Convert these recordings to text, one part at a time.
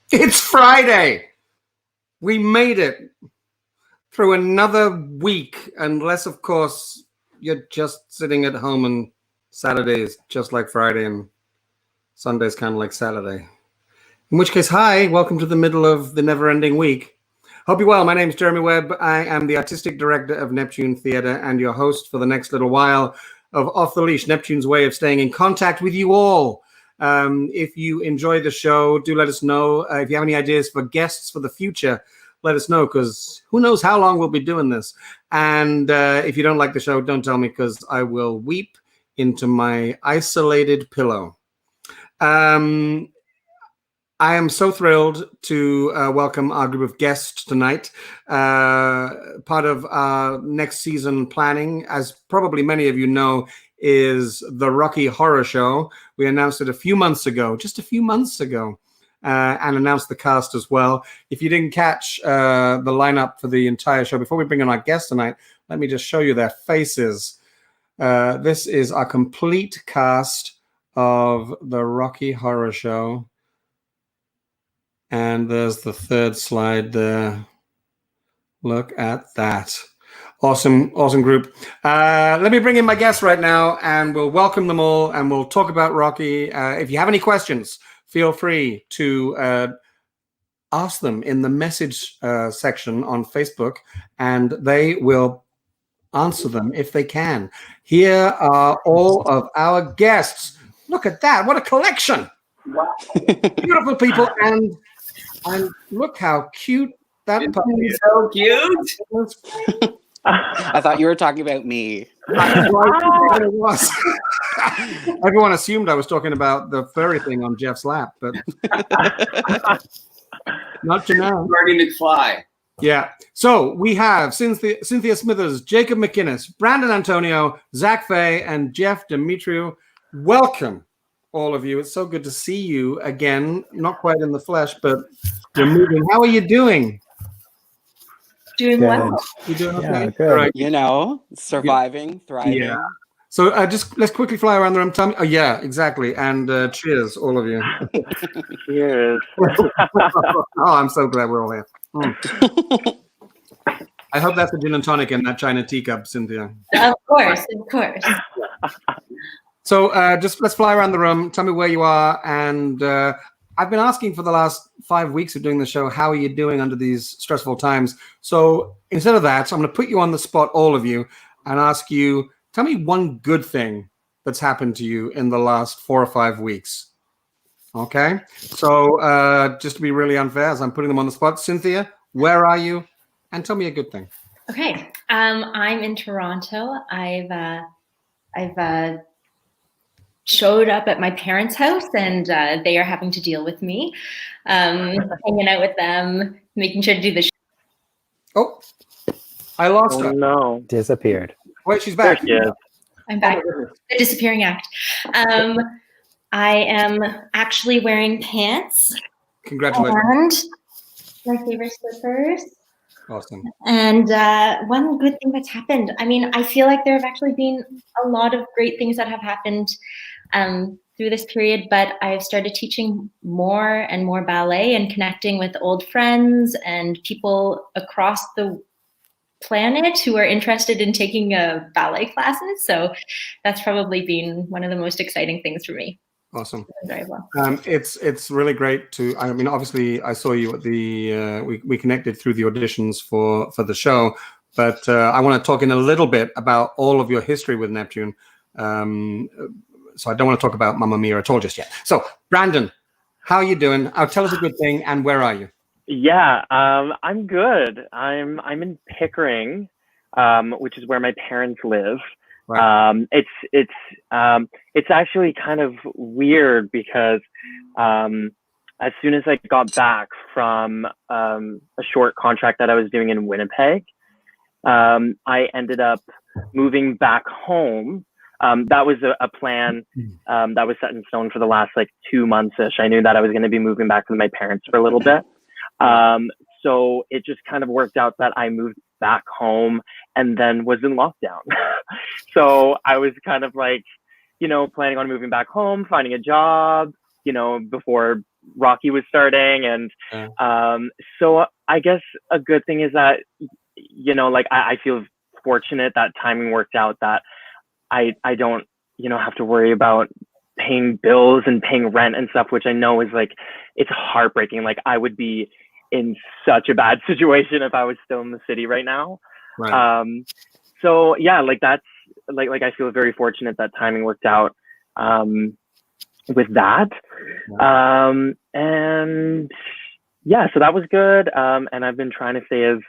It's Friday. We made it through another week, unless, of course, you're just sitting at home and Saturday is just like Friday and Sunday's kind of like Saturday. In which case, hi, welcome to the middle of the never-ending week. Hope you're well. My name is Jeremy Webb. I am the artistic director of Neptune Theatre and your host for the next little while of Off the Leash, Neptune's way of staying in contact with you all. If you enjoy the show, do let us know. If you have any ideas for guests for the future, let us know, because who knows how long we'll be doing this. And if you don't like the show, don't tell me, because I will weep into my isolated pillow. I am so thrilled to welcome our group of guests tonight. Part of our next season planning, as probably many of you know, is the Rocky Horror Show. We announced it just a few months ago, and announced the cast as well. If you didn't catch the lineup for the entire show, before we bring in our guests tonight, let me just show you their faces. This is our complete cast of the Rocky Horror Show. And there's the third slide there. Look at that. Awesome group. Let me bring in my guests right now, and we'll welcome them all, and we'll talk about Rocky. If you have any questions, feel free to ask them in the message section on Facebook, and they will answer them if they can. Here are all of our guests. Look at that. What a collection. Wow. Beautiful people, and look how cute that puppy is. So cute. I thought you were talking about me. Everyone assumed I was talking about the furry thing on Jeff's lap, but not to know. Marty McFly. Yeah. So we have Cynthia Smithers, Jacob MacInnis, Brandon Antonio, Zach Faye, and Jeff Dimitriou. Welcome, all of you. It's so good to see you again. Not quite in the flesh, but you're moving. How are you doing? Doing well. You doing okay? Yeah, good. All right. You know, surviving, thriving. Yeah. So let's quickly fly around the room. Tell me. Oh yeah, exactly. And cheers, all of you. Cheers. Oh, I'm so glad we're all here. I hope that's a gin and tonic in that china teacup, Cynthia. Of course. So just let's fly around the room. Tell me where you are. And I've been asking for the last 5 weeks of doing the show, how are you doing under these stressful times? So instead of that, I'm going to put you on the spot, all of you, and ask you, tell me one good thing that's happened to you in the last 4 or 5 weeks. Okay? So just to be really unfair, as I'm putting them on the spot, Cynthia, where are you? And tell me a good thing. Okay. I'm in Toronto. I've showed up at my parents' house, and they are having to deal with me. Hanging out with them, making sure to do the show. Oh, I lost her. No. Disappeared. Wait, she's back. Yeah. I'm back. The disappearing act. I am actually wearing pants. Congratulations. And my favorite slippers. Awesome. And one good thing that's happened, I mean, I feel like there have actually been a lot of great things that have happened through this period, but I've started teaching more and more ballet and connecting with old friends and people across the planet who are interested in taking ballet classes. So that's probably been one of the most exciting things for me. Awesome. Very well. It's really great to. I mean, obviously, I saw you at the. We connected through the auditions for the show, but I want to talk in a little bit about all of your history with Neptune. So I don't want to talk about Mamma Mia at all just yet. So, Brandon, how are you doing? Tell us a good thing, and where are you? Yeah, I'm good. I'm in Pickering, which is where my parents live. Right. It's actually kind of weird because as soon as I got back from a short contract that I was doing in Winnipeg, I ended up moving back home. That was a plan that was set in stone for the last 2 months-ish. I knew that I was going to be moving back with my parents for a little bit. So it just kind of worked out that I moved back home and then was in lockdown. So I was kind of planning on moving back home, finding a job, before Rocky was starting, and so I guess a good thing is that, you know, like I feel fortunate that timing worked out, that I don't, you know, have to worry about paying bills and paying rent and stuff, which I know is like, it's heartbreaking. Like I would be in such a bad situation if I was still in the city right now. Right. So yeah, like that's like I feel very fortunate that timing worked out with that. And yeah, so that was good. And I've been trying to stay as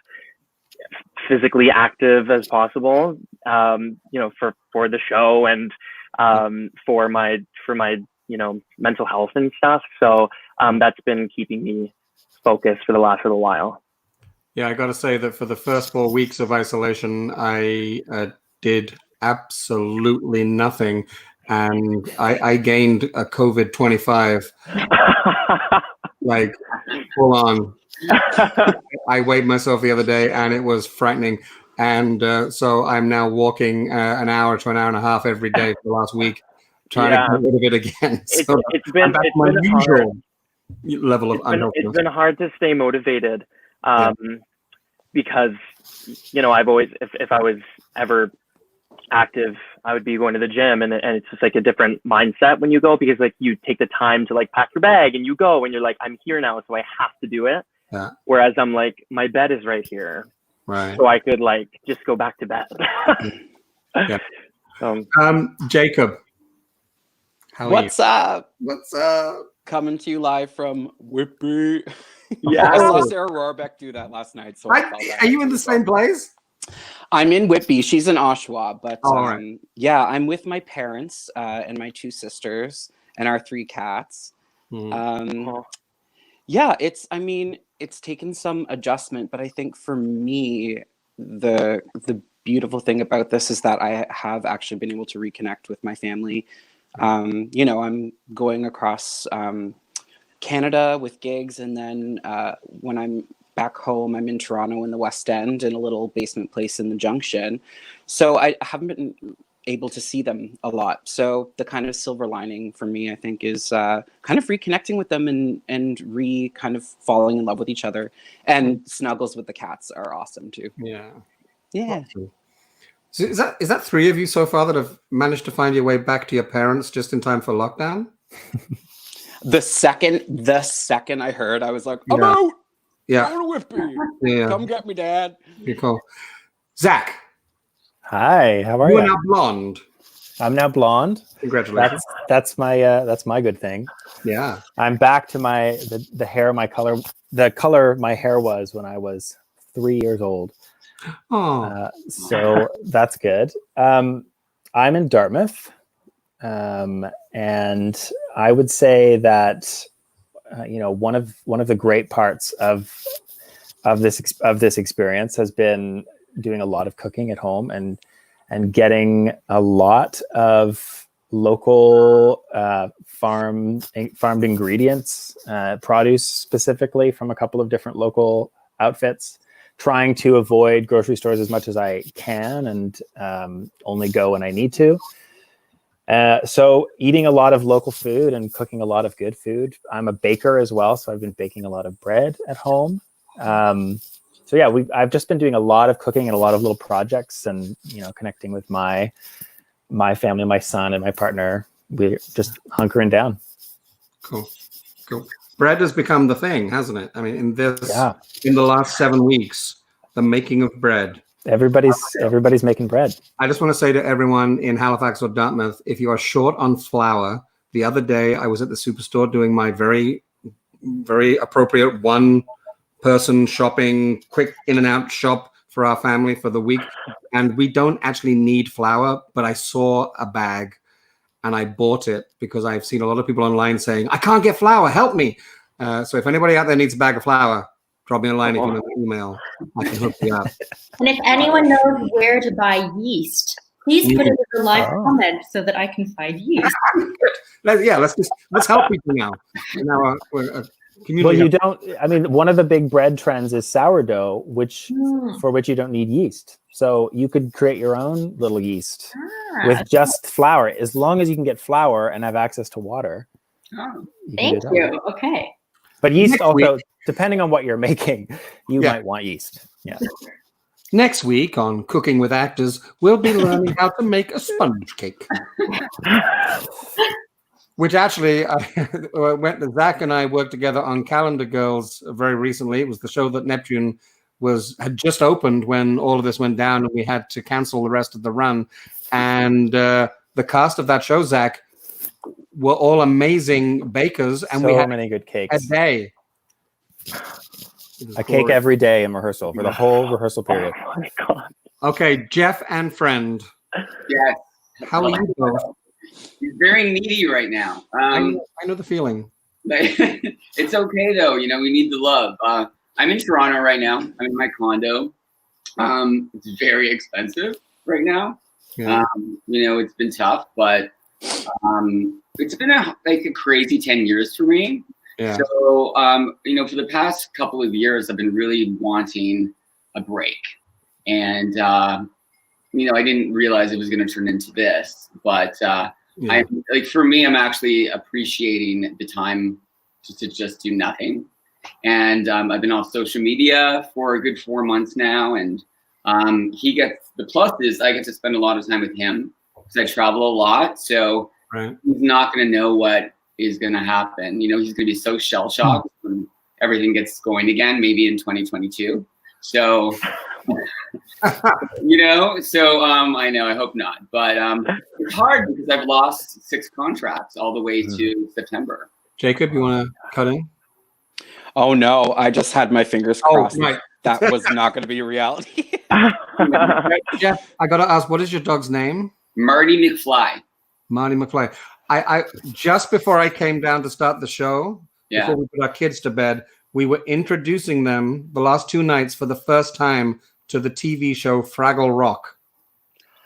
physically active as possible, you know, for the show and for my you know, mental health and stuff. So that's been keeping me focused for the last little while. Yeah, I got to say that for the first 4 weeks of isolation, I did absolutely nothing, and I gained a COVID 25, like full on. I weighed myself the other day, and it was frightening. And so I'm now walking an hour to an hour and a half every day for the last week, trying to get rid of it again. So it's been my usual hard. level of unhealthiness. It's been hard to stay motivated, because, you know, I've always, if I was ever active, I would be going to the gym, and it's just like a different mindset when you go, because like you take the time to like pack your bag and you go, and you're like, I'm here now, so I have to do it. Yeah. Whereas I'm like, my bed is right here, right? So I could like just go back to bed. Yeah. Jacob, What's up? What's up? Coming to you live from Whitby. Yeah, I saw Sarah Rohrbeck do that last night. So are you in the same place? I'm in Whitby. She's in Oshawa, but right. yeah, I'm with my parents and my 2 sisters and our 3 cats. Yeah, it's taken some adjustment, but I think for me, the beautiful thing about this is that I have actually been able to reconnect with my family. You know, I'm going across Canada with gigs, and then when I'm back home, I'm in Toronto in the West End in a little basement place in the Junction. So I haven't been able to see them a lot. So the kind of silver lining for me, I think, is kind of reconnecting with them and kind of falling in love with each other. And snuggles with the cats are awesome too. Yeah. Awesome. So is that 3 of you so far that have managed to find your way back to your parents just in time for lockdown? The second I heard, I was like, I'm out. Yeah. Go to Whitby. Yeah. Come get me, Dad. You're cool. Zach. Hi, how are you? You are now blonde. I'm now blonde. Congratulations. That's my good thing. Yeah. I'm back to the hair, the color my hair was when I was 3 years old. Oh. So that's good. I'm in Dartmouth. And I would say that you know, one of the great parts of this experience has been doing a lot of cooking at home and getting a lot of local farmed ingredients, produce specifically from a couple of different local outfits, trying to avoid grocery stores as much as I can and only go when I need to. So eating a lot of local food and cooking a lot of good food. I'm a baker as well, so I've been baking a lot of bread at home. So yeah, I've just been doing a lot of cooking and a lot of little projects, and you know, connecting with my family, my son and my partner. We're just hunkering down. Cool. Bread has become the thing, hasn't it? I mean, in the last 7 weeks, the making of bread. Everybody's making bread. I just want to say to everyone in Halifax or Dartmouth, if you are short on flour, the other day I was at the superstore doing my very, very appropriate one-person shopping, quick in and out shop for our family for the week. And we don't actually need flour, but I saw a bag and I bought it because I've seen a lot of people online saying, I can't get flour, help me. So if anybody out there needs a bag of flour, drop me a line if you know the email. I can hook you up. And if anyone knows where to buy yeast, please put it in the live comment so that I can find yeast. Let's help people now. Now we're a community. Well, one of the big bread trends is sourdough, for which you don't need yeast. So you could create your own little yeast with just flour, as long as you can get flour and have access to water. Oh, Thank do that. you. Okay. But yeast Next also, week- depending on what you're making, you Yeah. might want yeast. Yeah. Next week on Cooking with Actors, we'll be learning how to make a sponge cake. Which actually, Zach and I worked together on Calendar Girls very recently. It was the show that Neptune had just opened when all of this went down, and we had to cancel the rest of the run. And the cast of that show, Zach, were all amazing bakers, and we So had many good a cakes. day. A cake every day in rehearsal for the whole rehearsal period. Oh my God. Okay, Jeff and friend, yes. how are you both? He's very needy right now. I know the feeling. It's okay though. You know, we need the love. I'm in Toronto right now. I'm in my condo. It's very expensive right now. Yeah. You know, it's been tough, but it's been a crazy 10 years for me. Yeah. So, you know, for the past couple of years, I've been really wanting a break. And, you know, I didn't realize it was going to turn into this, but I'm like, for me, I'm actually appreciating the time to just do nothing. And I've been off social media for a good 4 months now. And the plus is I get to spend a lot of time with him because I travel a lot. So Right. he's not going to know what is going to happen. You know, he's going to be so shell shocked when everything gets going again, maybe in 2022. So, you know, so I know, I hope not. But it's hard because I've lost 6 contracts all the way to September. Jacob, you want to cut in? Oh no, I just had my fingers Oh, crossed. right. That was not going to be a reality. Jeff, I got to ask, what is your dog's name? Marty McFly. Marty McFly. I just before I came down to start the show, before we put our kids to bed, we were introducing them the last 2 nights for the first time to the TV show Fraggle Rock.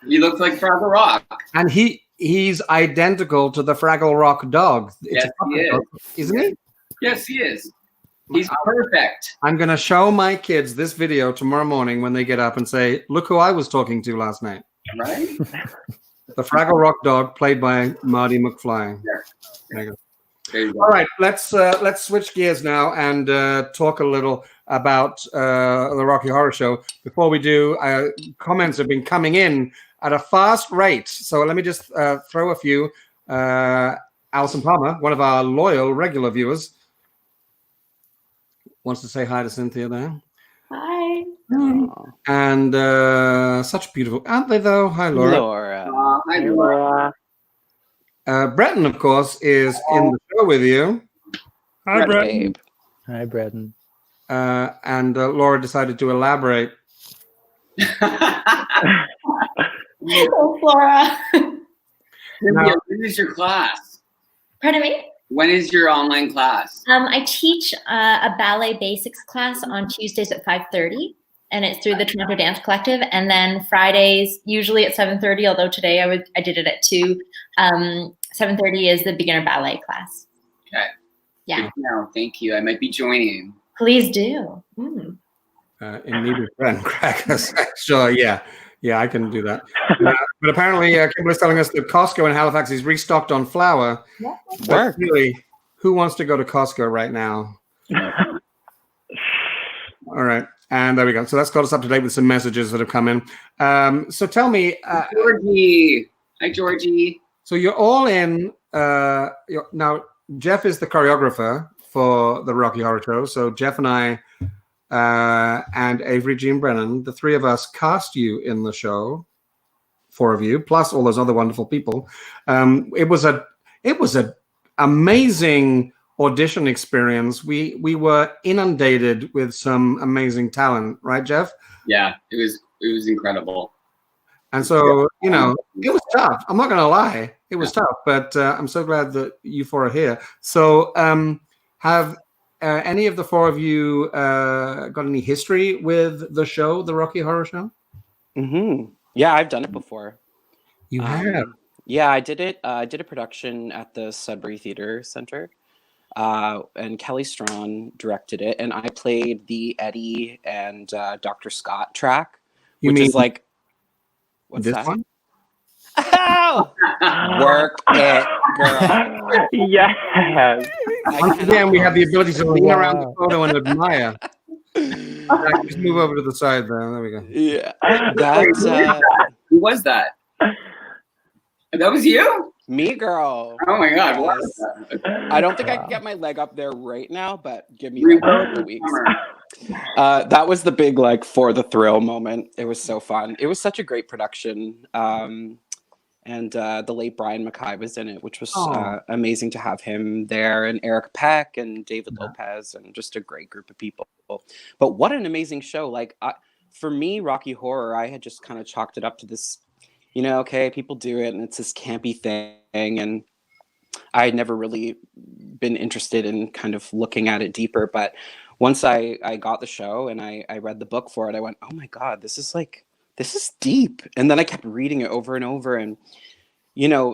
He looks like Fraggle Rock. And he's identical to the Fraggle Rock dog. Yes, he is. Dog, isn't he? Yes, he is. He's perfect. I'm going to show my kids this video tomorrow morning when they get up and say, look who I was talking to last night. Right? The Fraggle Rock dog played by Marty McFly. There you go. There you go. All right, let's switch gears now and talk a little about the Rocky Horror Show. Before we do, comments have been coming in at a fast rate. So let me just throw a few. Alison Palmer, one of our loyal regular viewers, wants to say hi to Cynthia there. Hi. And such beautiful, aren't they though? Hi, Laura. Hi, Laura. Breton, of course, is in the show with you. Hi, Breton. Hi, Breton. And Laura decided to elaborate. Hello, Flora. Cynthia, when is your class? Pardon me? When is your online class? I teach a ballet basics class on Tuesdays at 5:30, and it's through the Toronto Dance Collective. And then Fridays, usually at 7:30, although today I did it at 2. 7:30 is the beginner ballet class. Okay. Yeah. No, thank you. I might be joining. Please do. Mm. In need of bread crackers. Sure, yeah, I can do that. But apparently, Kimberly's telling us that Costco in Halifax is restocked on flour. Yeah. But really, who wants to go to Costco right now? All right, and there we go. So that's got us up to date with some messages that have come in. So tell me, Georgie. Hi, Georgie. So you're all in. Now, Jeff is the choreographer for the Rocky Horror Show. So Jeff and I and Avery Jean Brennan, the 3 of us, cast you in the show. 4 of you, plus all those other wonderful people. It was a amazing audition experience. We were inundated with some amazing talent, right, Jeff? Yeah, it was incredible. And so, you know, it was tough. I'm not going to lie. It was tough, but I'm so glad that you 4 are here. So have any of the 4 of you got any history with the show, the Rocky Horror Show? Mm-hmm. Yeah, I've done it before. You have? Yeah, I did it. I did a production at the Sudbury Theatre Center. And Kelly Strawn directed it. And I played the Eddie and Dr. Scott track, which is like... What's this that? one? Oh! Work it. Girl. Yes. Once again, we have the ability to lean around the photo and admire. Just move over to the side there. There we go. Yeah. Who was that? That was you? Me, girl. Oh my God. What Yes. was that? I don't think I can get my leg up there right now, but give me We like a were couple weeks. summer. That was the big like for the thrill moment. It was so fun. It was such a great production. And the late Brian Mackay was in it, which was amazing to have him there, and Eric Peck and David Lopez, and just a great group of people. But what an amazing show. Like for me, Rocky Horror, I had just kind of chalked it up to this, okay, people do it and it's this campy thing. And I had never really been interested in kind of looking at it deeper. But once I got the show and I read the book for it, I went, oh my God, this is deep. And then I kept reading it over and over and,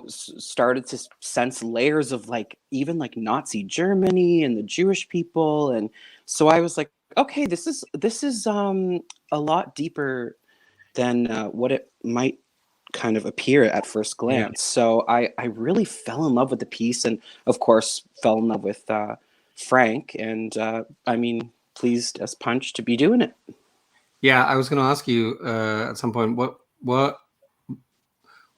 started to sense layers of like, even like Nazi Germany and the Jewish people. And so I was like, okay, this is a lot deeper than what it might kind of appear at first glance. So I really fell in love with the piece, and of course fell in love with Frank, and pleased as punch to be doing it. Yeah, I was going to ask you at some point, what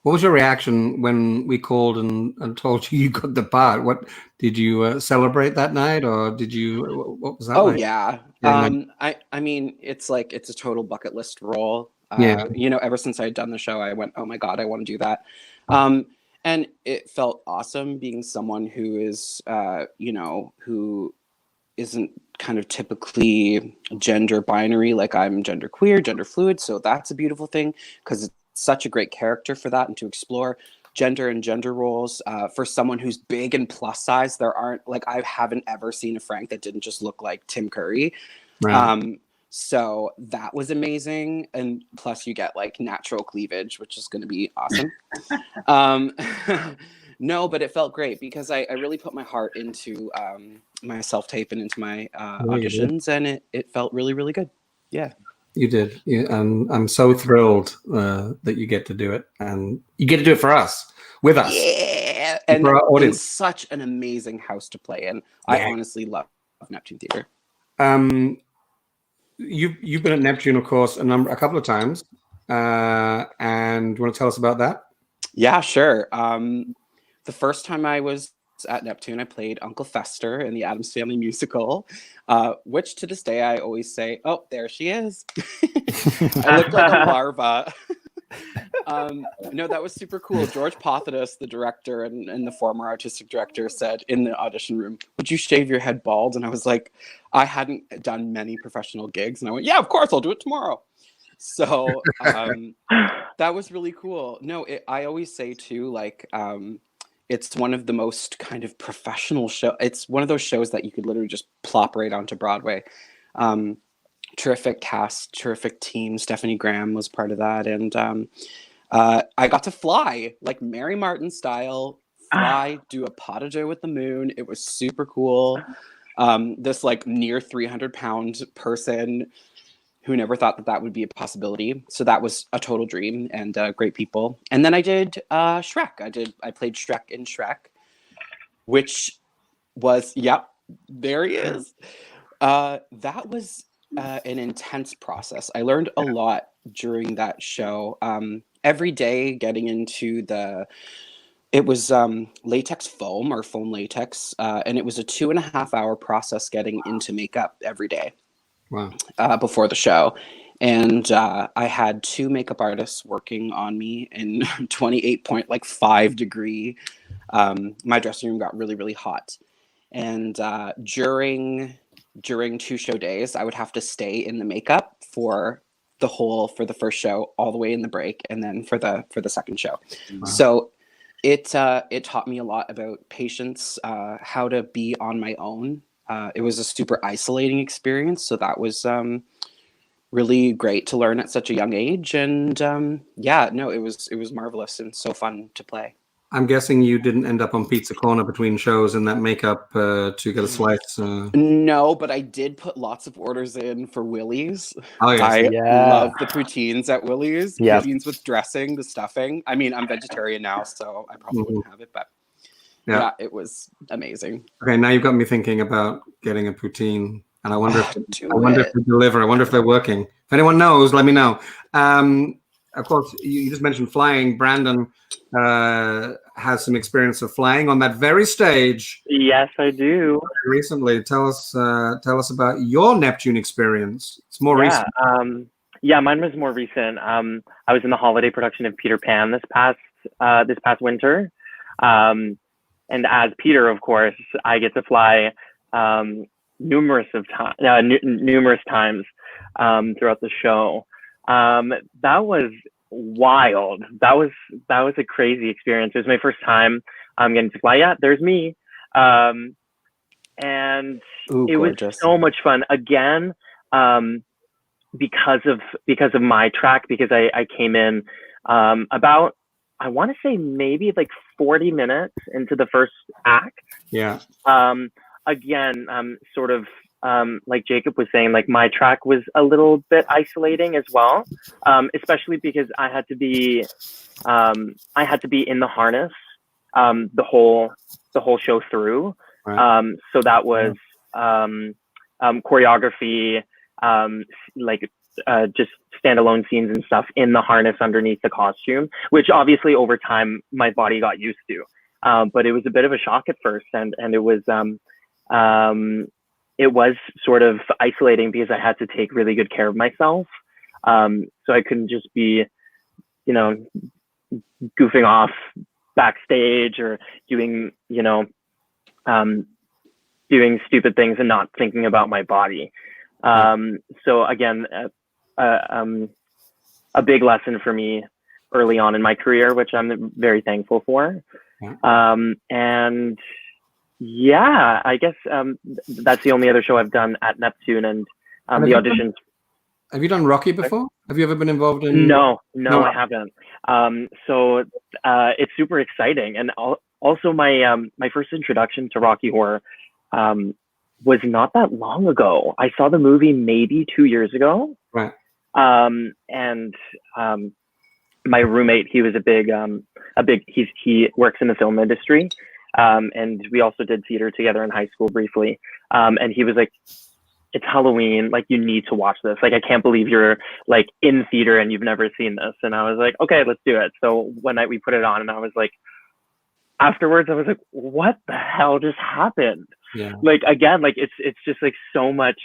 was your reaction when we called and told you got the part? What did you celebrate that night, or did you? What was that? Oh like? yeah, it's like it's a total bucket list role. Ever since I had done the show, I went, oh my God, I want to do that. And it felt awesome being someone who is, who isn't kind of typically gender binary. Like I'm gender queer, gender fluid. So that's a beautiful thing because it's such a great character for that, and to explore gender and gender roles for someone who's big and plus size. I haven't ever seen a Frank that didn't just look like Tim Curry. Right. So that was amazing. And plus you get like natural cleavage, which is going to be awesome. No, but it felt great because I really put my heart into my self-tape and into my auditions, and it felt really, really good. Yeah. You did. I'm so thrilled that you get to do it, and you get to do it for us, with us. Yeah. And for our audience. It's such an amazing house to play in. Yeah. I honestly love Neptune Theatre. You've been at Neptune, of course, a couple of times, and you want to tell us about that? Yeah, sure. The first time I was at Neptune, I played Uncle Fester in the Addams Family musical, which to this day I always say, "Oh, there she is." I look like a larva. No, that was super cool. George Pothodus, the director and the former artistic director, said in the audition room, "Would you shave your head bald?" And I was like, I hadn't done many professional gigs, and I went, "Yeah, of course, I'll do it tomorrow." So that was really cool. No, I always say too, like, it's one of the most kind of professional show. It's one of those shows that you could literally just plop right onto Broadway. Terrific cast, terrific team. Stephanie Graham was part of that. And I got to fly, like Mary Martin style, do a pas de deux with the moon. It was super cool. This like near 300-pound person who never thought that would be a possibility. So that was a total dream, and great people. And then I did Shrek. I played Shrek in Shrek, which was, there he is. That was an intense process. I learned a lot during that show. Every day getting into it was latex foam or foam latex, and it was a 2.5-hour process getting into makeup every day. Wow. Before the show. And I had 2 makeup artists working on me in 28.5 degree. My dressing room got really, really hot. And during 2 show days, I would have to stay in the makeup for the first show, all the way in the break, and then for the second show. Wow. So it taught me a lot about patience, how to be on my own. It was a super isolating experience, so that was really great to learn at such a young age. And it was marvelous and so fun to play. I'm guessing you didn't end up on Pizza Corner between shows in that makeup to get a slice. No, but I did put lots of orders in for Willie's. Oh, yes. I love the poutines at Willie's. Poutines with dressing, the stuffing. I mean, I'm vegetarian now, so I probably wouldn't have it, but Yeah, it was amazing. Okay, now you've got me thinking about getting a poutine, and I wonder if they it. deliver. I wonder if they're working. If anyone knows, let me know. Of course, you just mentioned flying. Brandon has some experience of flying on that very stage. Yes, I do. Recently, tell us about your Neptune experience. It's more recent. Yeah, mine was more recent. I was in the holiday production of Peter Pan this past winter. And as Peter, of course, I get to fly numerous times throughout the show. That was wild. That was a crazy experience. It was my first time getting to fly. Yeah, there's me. And it gorgeous. was so much fun. Again, because of my track, because I came in about, I want to say maybe like 40 minutes into the first act. Yeah. Again, sort of like Jacob was saying, like my track was a little bit isolating as well, especially because I had to be in the harness the whole show through. Right. So that was choreography, like just standalone scenes and stuff in the harness underneath the costume, which obviously over time my body got used to. But it was a bit of a shock at first, and it was sort of isolating because I had to take really good care of myself. So I couldn't just be, goofing off backstage or doing, doing stupid things and not thinking about my body. So again, a big lesson for me early on in my career, which I'm very thankful for. And yeah, I guess that's the only other show I've done at Neptune, and the auditions. Have you done Rocky before? Have you ever been involved in? No, I haven't. So it's super exciting, and also my first introduction to Rocky Horror was not that long ago. I saw the movie maybe 2 years ago. Right. And my roommate, he was he works in the film industry. And we also did theater together in high school briefly. And he was like, it's Halloween, like you need to watch this. Like, I can't believe you're like in theater and you've never seen this. And I was like, okay, let's do it. So one night we put it on, and I was like, afterwards I was like, what the hell just happened? Yeah. Like, again, like it's just like so much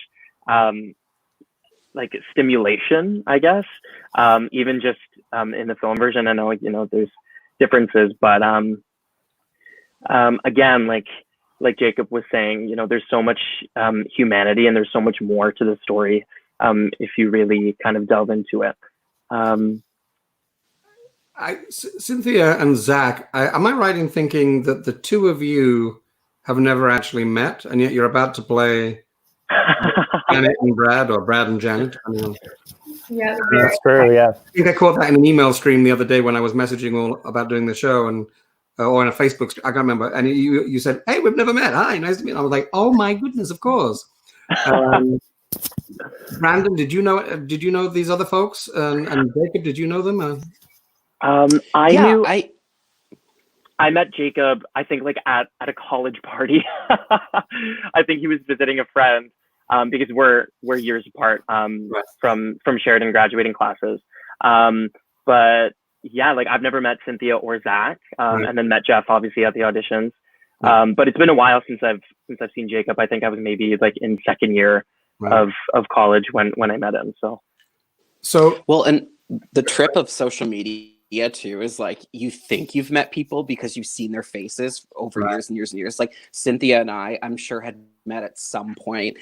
like stimulation, I guess. Even just in the film version, I know, there's differences, but again, like Jacob was saying, there's so much humanity, and there's so much more to the story if you really kind of delve into it. Cynthia and Zach, am I right in thinking that the two of you have never actually met, and yet you're about to play Janet and Brad, or Brad and Janet? Yeah, That's true. Yeah. I think I caught that in an email stream the other day when I was messaging all about doing the show, and or in a Facebook stream, I can't remember. And you said, "Hey, we've never met. Hi, nice to meet you." I was like, "Oh my goodness, of course." Brandon, did you know these other folks? And Jacob, did you know them? I met Jacob, I think, like at a college party. I think he was visiting a friend because we're years apart from Sheridan graduating classes. But yeah, like I've never met Cynthia or Zach, and then met Jeff obviously at the auditions. But it's been a while since I've seen Jacob. I think I was maybe like in second year of college when I met him. So well, and the trip of social media too is like you think you've met people because you've seen their faces over years and years and years. Like Cynthia and I'm sure had met at some point,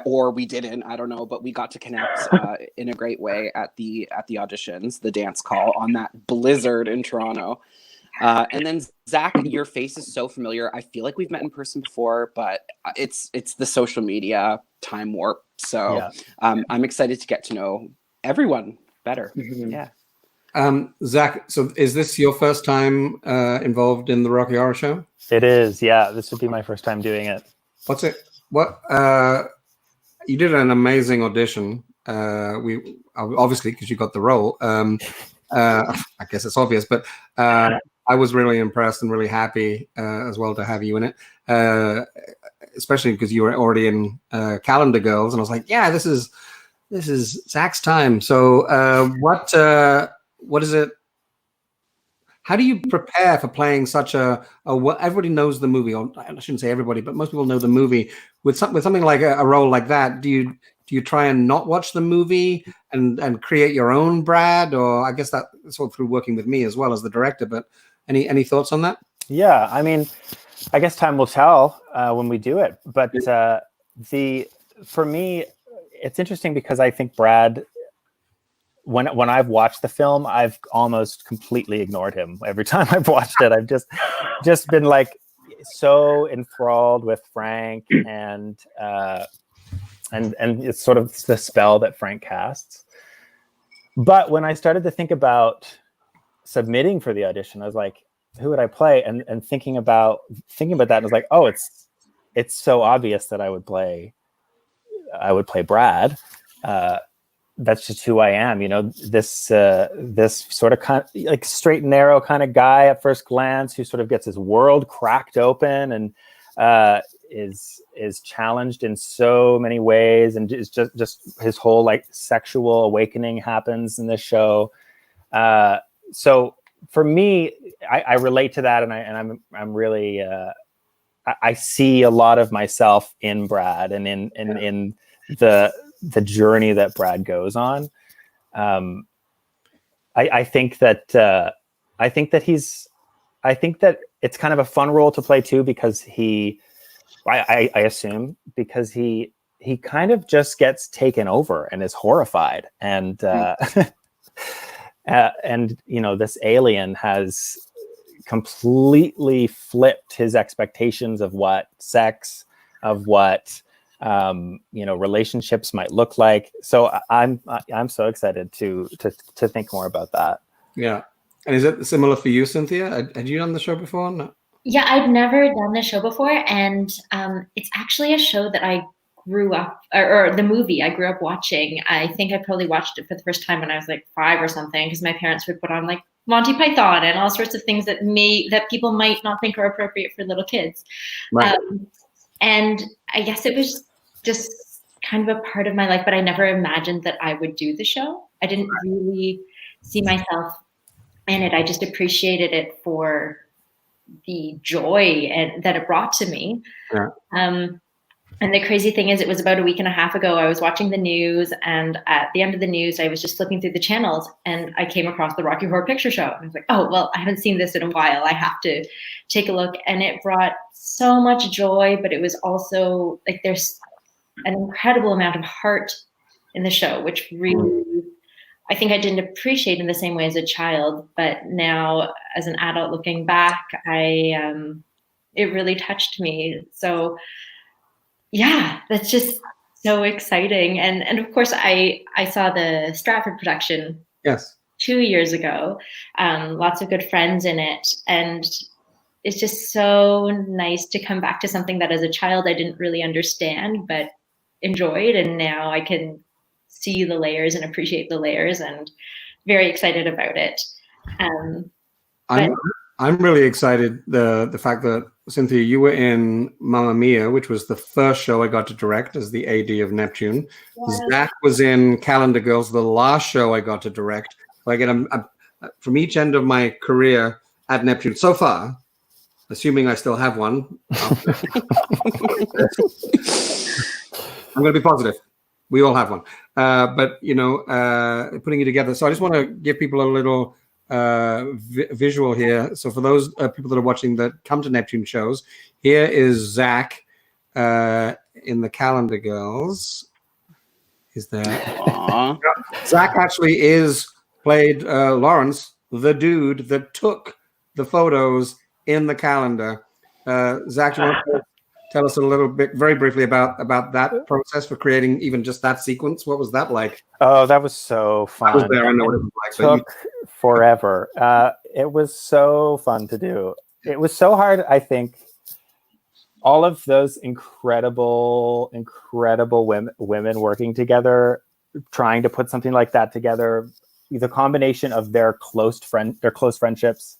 or we didn't. I don't know, but we got to connect in a great way at the auditions, the dance call on that blizzard in Toronto. And then Zach, your face is so familiar. I feel like we've met in person before, but it's the social media time warp. So I'm excited to get to know everyone better. Mm-hmm. Yeah. Zach, so is this your first time involved in the Rocky Horror Show? It is, yeah. This would be my first time doing it. You did an amazing audition. We obviously, because you got the role. I guess it's obvious, but I was really impressed and really happy as well to have you in it, especially because you were already in Calendar Girls, and I was like, yeah, this is Zach's time. So what is it? How do you prepare for playing such a everybody knows the movie, or I shouldn't say everybody, but most people know the movie. With something like a role like that, do you try and not watch the movie and create your own Brad? Or I guess that's all through working with me as well as the director, but any thoughts on that? Yeah, I mean, I guess time will tell when we do it. But for me, it's interesting because I think Brad, when I've watched the film, I've almost completely ignored him. Every time I've watched it, I've just been like so enthralled with Frank and it's sort of the spell that Frank casts. But when I started to think about submitting for the audition, I was like, who would I play? And thinking about that, I was like, oh, it's so obvious that I would play Brad. That's just who I am, this sort of kind of like straight and narrow kind of guy at first glance who sort of gets his world cracked open and is challenged in so many ways, and is just his whole like sexual awakening happens in this show. So for me, I relate to that, and I'm really I see a lot of myself in Brad and in the journey that Brad goes on. I think that it's kind of a fun role to play too, because I assume because he kind of just gets taken over and is horrified, and this alien has completely flipped his expectations of what sex, of what relationships might look like. So I'm so excited to think more about that. Yeah. And is it similar for you, Cynthia? Had you done the show before? No. Yeah, I'd never done the show before, and it's actually a show that I grew up, or the movie I grew up watching. I think I probably watched it for the first time when I was like 5 or something, because my parents would put on like Monty Python and all sorts of things that people might not think are appropriate for little kids. Right. And I guess it was just kind of a part of my life, but I never imagined that I would do the show. I didn't really see myself in it. I just appreciated it for the joy that it brought to me. Yeah. And the crazy thing is, it was about a week and a half ago, I was watching the news, and at the end of the news, I was just flipping through the channels, and I came across the Rocky Horror Picture Show. And I was like, oh, well, I haven't seen this in a while. I have to take a look. And it brought so much joy, but it was also like, there's an incredible amount of heart in the show, which really, I think I didn't appreciate in the same way as a child, but now as an adult looking back, it really touched me. So yeah, that's just so exciting. And of course I saw the Stratford production 2 years ago, lots of good friends in it. And it's just so nice to come back to something that as a child I didn't really understand, but enjoyed. And now I can see the layers and appreciate the layers, and very excited about it. I'm really excited the fact that, Cynthia, you were in Mamma Mia, which was the first show I got to direct as the AD of Neptune. Yes. Zach was in Calendar Girls, the last show I got to direct. So I get from each end of my career at Neptune so far, assuming I still have one. I'm going to be positive. We all have one. But, putting it together. So I just want to give people a little visual here. So for those people that are watching that come to Neptune shows, here is Zach in the Calendar Girls. Is there? Zach actually played Lawrence, the dude that took the photos in the calendar. Zach, do you want to tell us a little bit, very briefly, about that process for creating even just that sequence? What was that like? Oh, that was so fun. I was there. I know what it was like. Took forever. It was so fun to do. It was so hard, I think. All of those incredible women working together, trying to put something like that together. The combination of their close friendships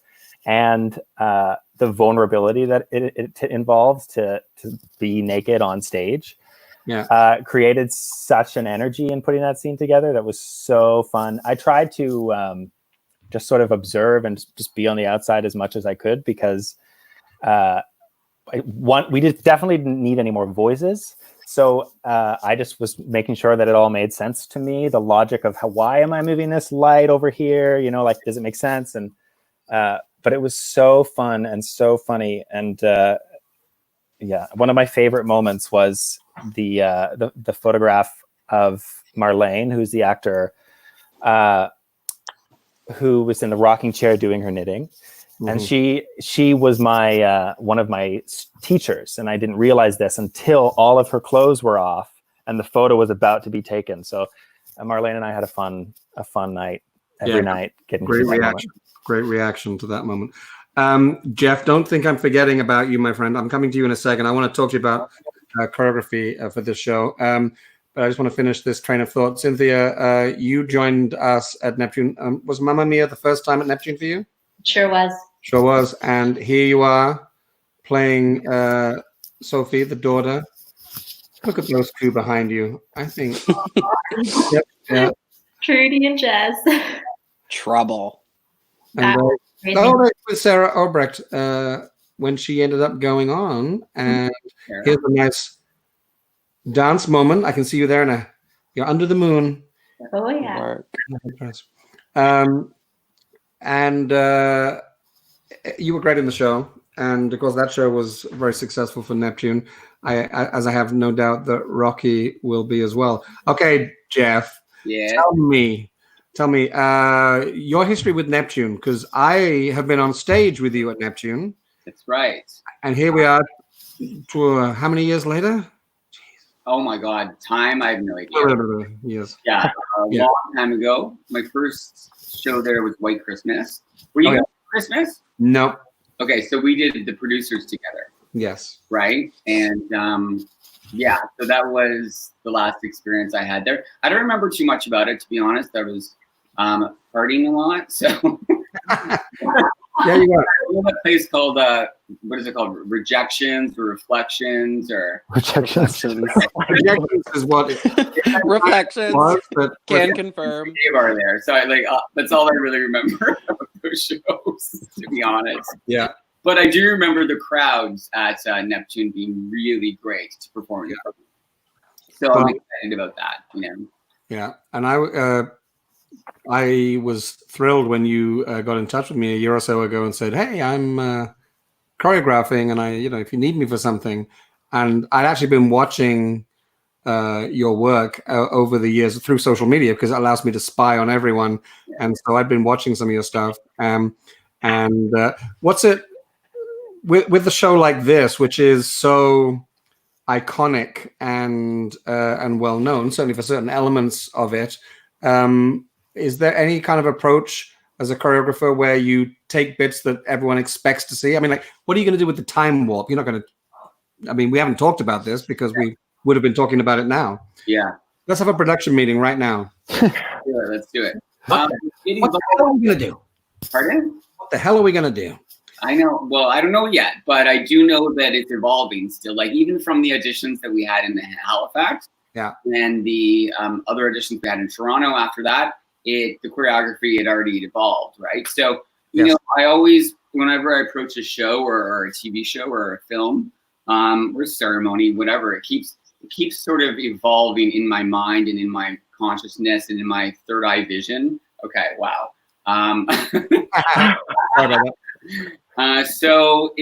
and the vulnerability that it involves to be naked on stage. Yeah. Created such an energy in putting that scene together that was so fun. I tried to just sort of observe and just be on the outside as much as I could, because we definitely didn't need any more voices. So I just was making sure that it all made sense to me. The logic of why am I moving this light over here? You know, like, does it make sense? And but it was so fun and so funny. And yeah, one of my favorite moments was the photograph of Marlene, who's the actor who was in the rocking chair doing her knitting. Mm-hmm. And she was my one of my teachers, and I didn't realize this until all of her clothes were off and the photo was about to be taken. So Marlene and I had a fun night every night. Great reaction to that moment. Jeff, don't think I'm forgetting about you, my friend. I'm coming to you in a second. I want to talk to you about choreography for this show. But I just want to finish this train of thought. Cynthia, you joined us at Neptune. Was Mamma Mia the first time at Neptune for you? Sure was. Sure was. And here you are playing Sophie, the daughter. Look at those two behind you. I think. Yep. Trudy and Jazz. Trouble. And with Sarah Obrecht when she ended up going on. And here's a nice dance moment. I can see you there you're under the moon. Oh, yeah. And you were great in the show, and of course that show was very successful for Neptune. As I have no doubt that Rocky will be as well. Okay, Jeff. Yeah. Tell me your history with Neptune, because I have been on stage with you at Neptune. That's right. And here we are, how many years later? Oh my God, time, I have no idea. Yes. Yeah, long time ago. My first show there was White Christmas. Were you at Christmas? No. Okay, so we did the producers together. Yes. Right? And so that was the last experience I had there. I don't remember too much about it, to be honest. I was partying a lot, so. Yeah, you are. I know a place called what is it called? Rejections or Reflections or Rejections. Rejections is what Reflections was, but can confirm. They are there, so that's all I really remember about those shows, to be honest. Yeah. But I do remember the crowds at Neptune being really great to perform. Yeah. So I'm excited about that. You know. Yeah, and I was thrilled when you got in touch with me a year or so ago and said, "Hey, I'm choreographing, and if you need me for something." And I'd actually been watching your work over the years through social media, because it allows me to spy on everyone. Yeah. And so I'd been watching some of your stuff. And what's it with the show like this, which is so iconic and well known, certainly for certain elements of it. Is there any kind of approach as a choreographer where you take bits that everyone expects to see? I mean, like, what are you going to do with the time warp? You're not going to. I mean, we haven't talked about this because we would have been talking about it now. Yeah. Let's have a production meeting right now. Sure, let's do it. What the hell are we going to do? Pardon? What the hell are we going to do? I know. Well, I don't know yet, but I do know that it's evolving still. Like, even from the auditions that we had in Halifax, and the other auditions we had in Toronto after that, the choreography had already evolved, right? So, you know, I always, whenever I approach a show or a TV show or a film or ceremony, whatever, it keeps sort of evolving in my mind and in my consciousness and in my third eye vision. Okay, wow. So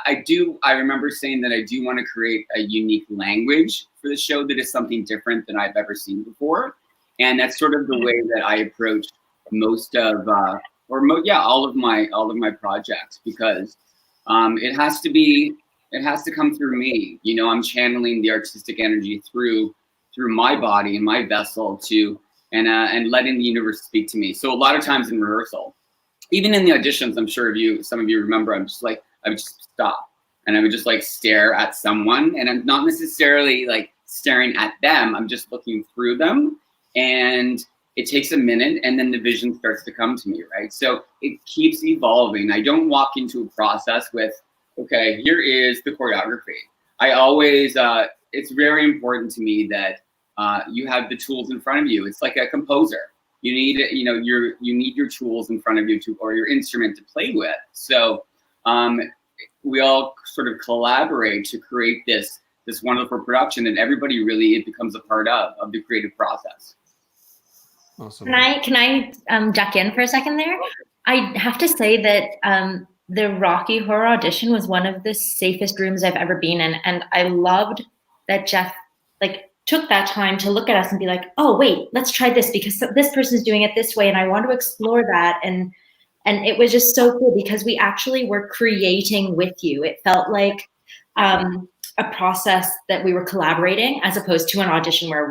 I remember saying that I do want to create a unique language for the show that is something different than I've ever seen before. And that's sort of the way that I approach most of, all of my projects, because it has to come through me. You know, I'm channeling the artistic energy through my body and my vessel and letting the universe speak to me. So a lot of times in rehearsal, even in the auditions, I'm sure some of you remember, I would just stop and I would just like stare at someone, and I'm not necessarily like staring at them. I'm just looking through them. And it takes a minute and then the vision starts to come to me, right? So it keeps evolving. I don't walk into a process with, okay, here is the choreography. I always, it's very important to me that you have the tools in front of you. It's like a composer. You need, you know, you need your tools in front of you or your instrument to play with. So we all sort of collaborate to create this wonderful production, and everybody really, it becomes a part of the creative process. Awesome. Can I duck in for a second there? I have to say that the Rocky Horror audition was one of the safest rooms I've ever been in, and I loved that Jeff took that time to look at us and be like, oh wait, let's try this because this person's doing it this way, and I want to explore that. And it was just so cool because we actually were creating with you. It felt like a process that we were collaborating, as opposed to an audition where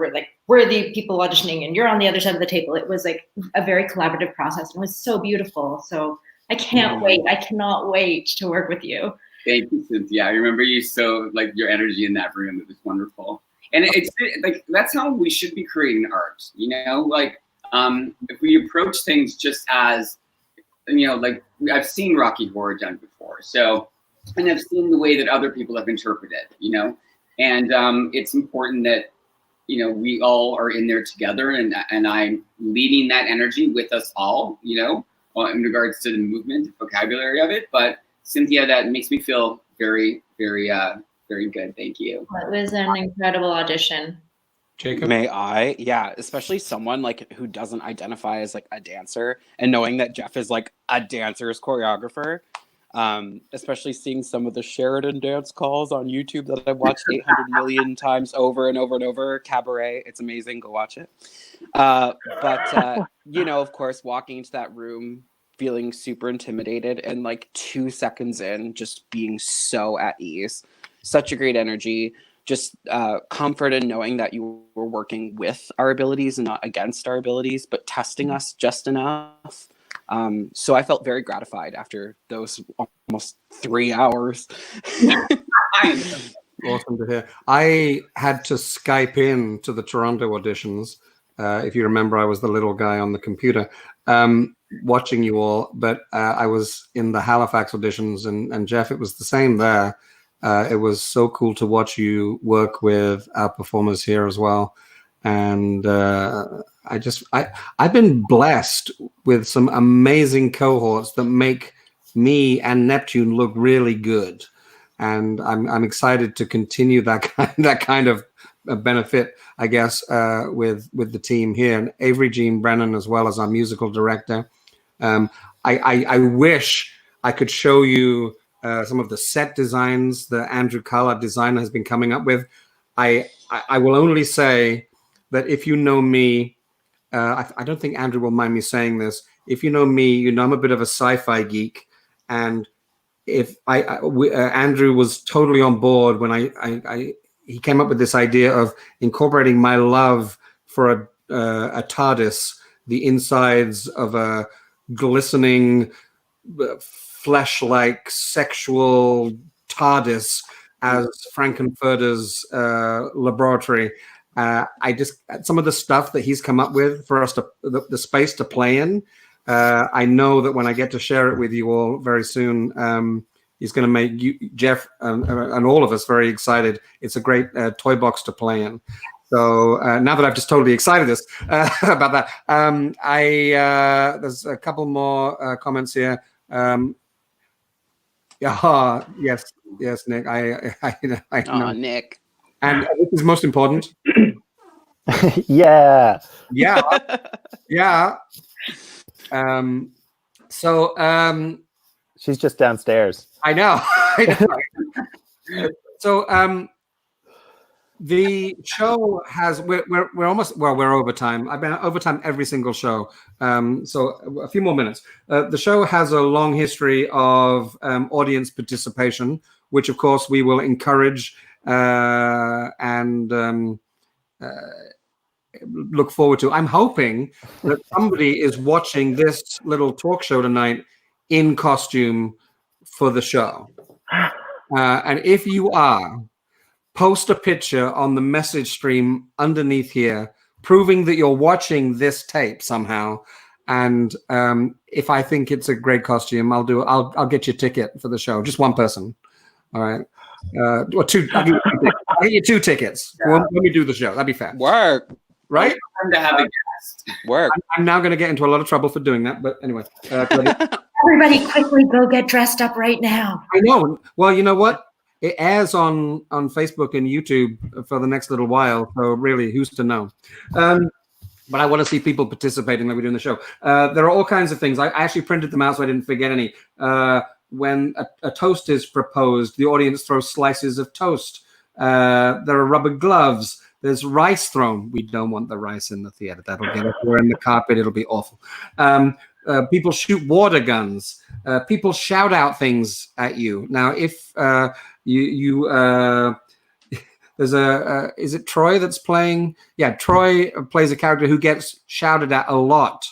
we're the people auditioning and you're on the other side of the table. It was like a very collaborative process. It was so beautiful. So I can't wait. I cannot wait to work with you. Thank you, Cynthia. I remember you so, like, your energy in that room. It was wonderful. And it's like, that's how we should be creating art, you know? Like, if we approach things just as, you know, like, I've seen Rocky Horror done before. So, and I've seen the way that other people have interpreted, you know? And it's important that, you know, we all are in there together, and I'm leading that energy with us all, you know, in regards to the movement, vocabulary of it. But Cynthia, that makes me feel very, very, very good. Thank you. It was an incredible audition. Jacob? May I? Yeah, especially someone like who doesn't identify as like a dancer, and knowing that Jeff is like a dancer's choreographer. Especially seeing some of the Sheridan dance calls on YouTube that I've watched 800 million times over and over and over. Cabaret, it's amazing. Go watch it. But you know, of course, walking into that room, feeling super intimidated, and like 2 seconds in, just being so at ease. Such a great energy. Just comfort in knowing that you were working with our abilities and not against our abilities, but testing us just enough. So I felt very gratified after those almost 3 hours. Awesome to hear. I had to Skype in to the Toronto auditions. If you remember, I was the little guy on the computer watching you all, but I was in the Halifax auditions, and Jeff, it was the same there. It was so cool to watch you work with our performers here as well. And I've been blessed with some amazing cohorts that make me and Neptune look really good. And I'm excited to continue that kind of benefit, I guess, with the team here. And Avery Jean Brennan, as well as our musical director. I wish I could show you some of the set designs that Andrew Carr, our designer, has been coming up with. I will only say that if you know me, I don't think Andrew will mind me saying this. If you know me, you know I'm a bit of a sci-fi geek, and if Andrew was totally on board when he came up with this idea of incorporating my love for a TARDIS, the insides of a glistening, flesh-like sexual TARDIS as Frankenfurter's laboratory. Some of the stuff that he's come up with for us to the space to play in. I know that when I get to share it with you all very soon, he's going to make Jeff and all of us very excited. It's a great toy box to play in. So now that I've just totally excited us about that, there's a couple more comments here. Yes, Nick. I know. Oh, Nick. And this is most important. Yeah. She's just downstairs. I know. So the show has we're almost we're overtime. I've been overtime every single show. So a few more minutes. The show has a long history of audience participation, which of course we will encourage and look forward to. I'm hoping that somebody is watching this little talk show tonight in costume for the show. And if you are, post a picture on the message stream underneath here proving that you're watching this tape somehow. And if I think it's a great costume, I'll get you a ticket for the show. Just one person. All right. Or two. I'll get you 2 tickets when we do the show. That'd be fair. Work. Right? Time to have a guest. Work. I'm now going to get into a lot of trouble for doing that. But anyway. Everybody quickly go get dressed up right now. I know. Well, you know what? It airs on Facebook and YouTube for the next little while. So really, who's to know? But I want to see people participating like we do in the show. There are all kinds of things. I actually printed them out so I didn't forget any. When a toast is proposed, the audience throws slices of toast. There are rubber gloves. There's rice thrown. We don't want the rice in the theater. That'll get everywhere in the carpet. It'll be awful. People shoot water guns. People shout out things at you. Now, if there's is it Troy that's playing? Yeah, Troy plays a character who gets shouted at a lot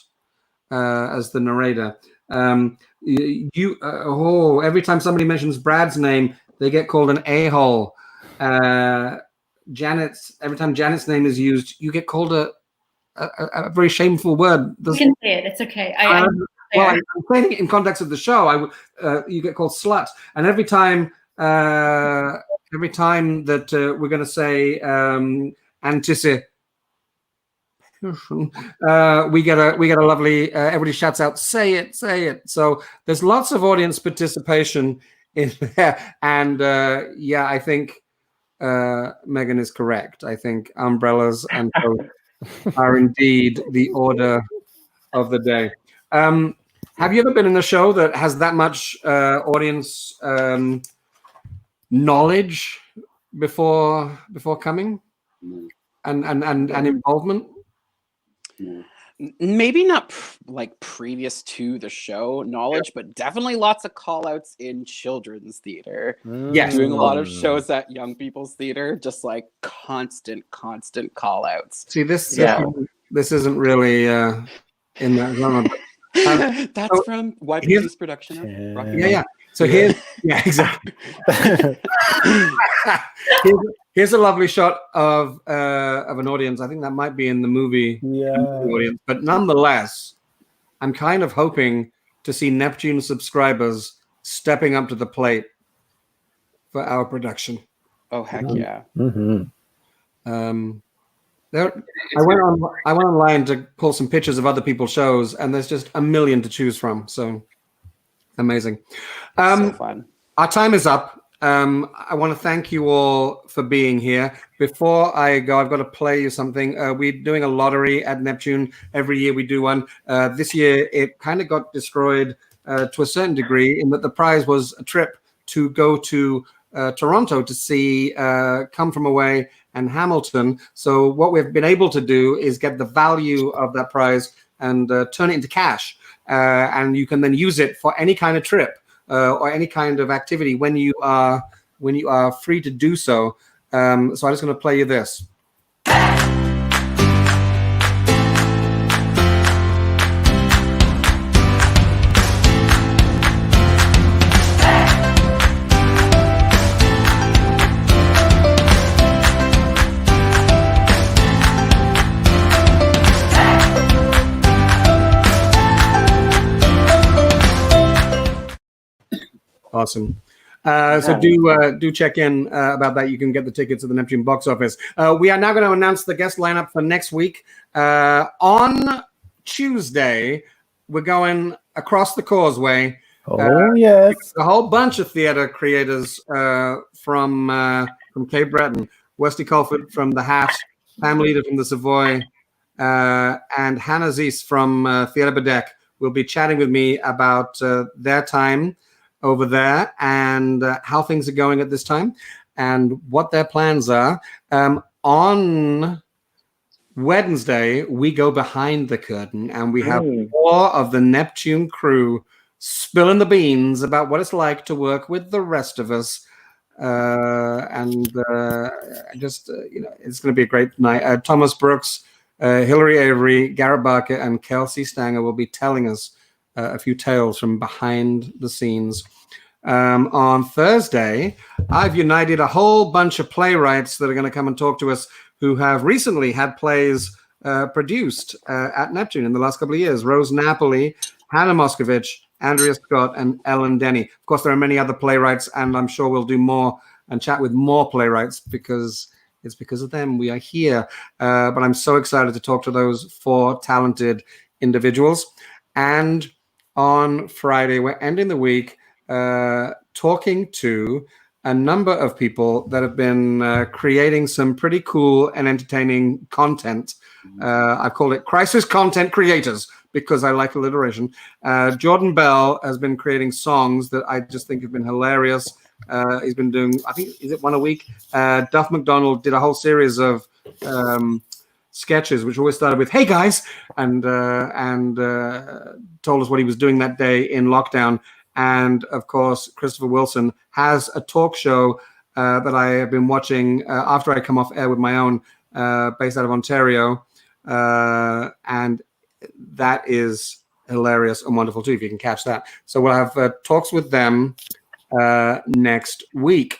as the narrator. Every time somebody mentions Brad's name, they get called an a-hole. Every time Janet's name is used, you get called a very shameful word. You can say it. It's okay. I'm saying it in context of the show. You get called slut, and every time that we're going to say anticipation, we get a lovely. Everybody shouts out, "Say it, say it!" So there's lots of audience participation in there, and I think Megan is correct. I think umbrellas and coats are indeed the order of the day. Have you ever been in a show that has that much audience knowledge before coming and involvement? Maybe not like previous to the show knowledge, but definitely lots of call outs in children's theater. Yes. Doing a lot of shows at young people's theater, just like constant call outs. See, this isn't really in that genre. That's from YPG's production of Rocky Yeah. So here's exactly. Here's a lovely shot of an audience. I think that might be in the movie audience, but nonetheless, I'm kind of hoping to see Neptune subscribers stepping up to the plate for our production. Oh heck yeah! Mm-hmm. I went online to pull some pictures of other people's shows, and there's just a million to choose from. So amazing. So fun. Our time is up. I want to thank you all for being here. Before I go, I've got to play you something. We're doing a lottery at Neptune. Every year we do one. This year it kind of got destroyed to a certain degree in that the prize was a trip to go to Toronto to see Come From Away and Hamilton. So what we've been able to do is get the value of that prize and turn it into cash. And you can then use it for any kind of trip or any kind of activity when you are free to do so. So I'm just going to play you this. Awesome. So do check in about that. You can get the tickets at the Neptune box office. We are now going to announce the guest lineup for next week. On Tuesday, we're going across the causeway. Yes. A whole bunch of theater creators from Cape Breton. Wesley Colford from The Hat, Pam Leader from the Savoy, and Hannah Zeese from Theatre Bedeck will be chatting with me about their time over there and how things are going at this time and what their plans are. On Wednesday, we go behind the curtain and we have 4 of the Neptune crew spilling the beans about what it's like to work with the rest of us. It's going to be a great night. Thomas Brooks, Hilary Avery, Garrett Barker, and Kelsey Stanger will be telling us a few tales from behind the scenes. On Thursday, I've united a whole bunch of playwrights that are going to come and talk to us who have recently had plays produced at Neptune in the last couple of years. Rose Napoli, Hannah Moscovich, Andrea Scott, and Ellen Denny. Of course, there are many other playwrights, and I'm sure we'll do more and chat with more playwrights because it's because of them we are here. But I'm so excited to talk to those 4 talented individuals. And on Friday, we're ending the week talking to a number of people that have been creating some pretty cool and entertaining content. I've called it Crisis Content Creators because I like alliteration. Jordan Bell has been creating songs that I just think have been hilarious. He's been doing, I think, is it one a week? Duff McDonald did a whole series of sketches, which always started with, "Hey guys," and told us what he was doing that day in lockdown. And of course, Christopher Wilson has a talk show that I have been watching after I come off air with my own, based out of Ontario. And that is hilarious and wonderful too, if you can catch that. So we'll have talks with them next week.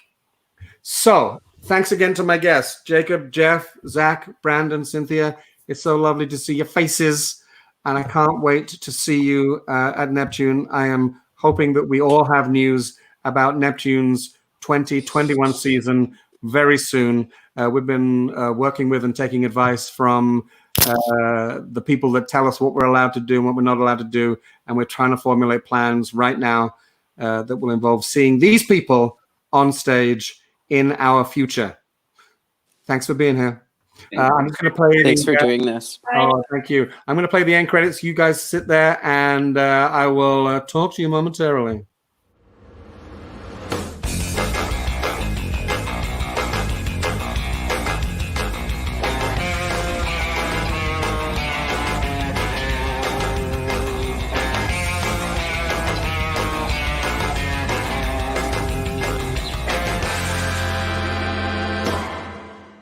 So thanks again to my guests, Jacob, Jeff, Zach, Brandon, Cynthia. It's so lovely to see your faces. And I can't wait to see you at Neptune. I am hoping that we all have news about Neptune's 2021 season very soon. We've been working with and taking advice from the people that tell us what we're allowed to do and what we're not allowed to do. And we're trying to formulate plans right now that will involve seeing these people on stage in our future. Thanks for being here. I'm just going to play. Thanks for doing this. Oh, thank you. I'm going to play the end credits. You guys sit there, and I will talk to you momentarily.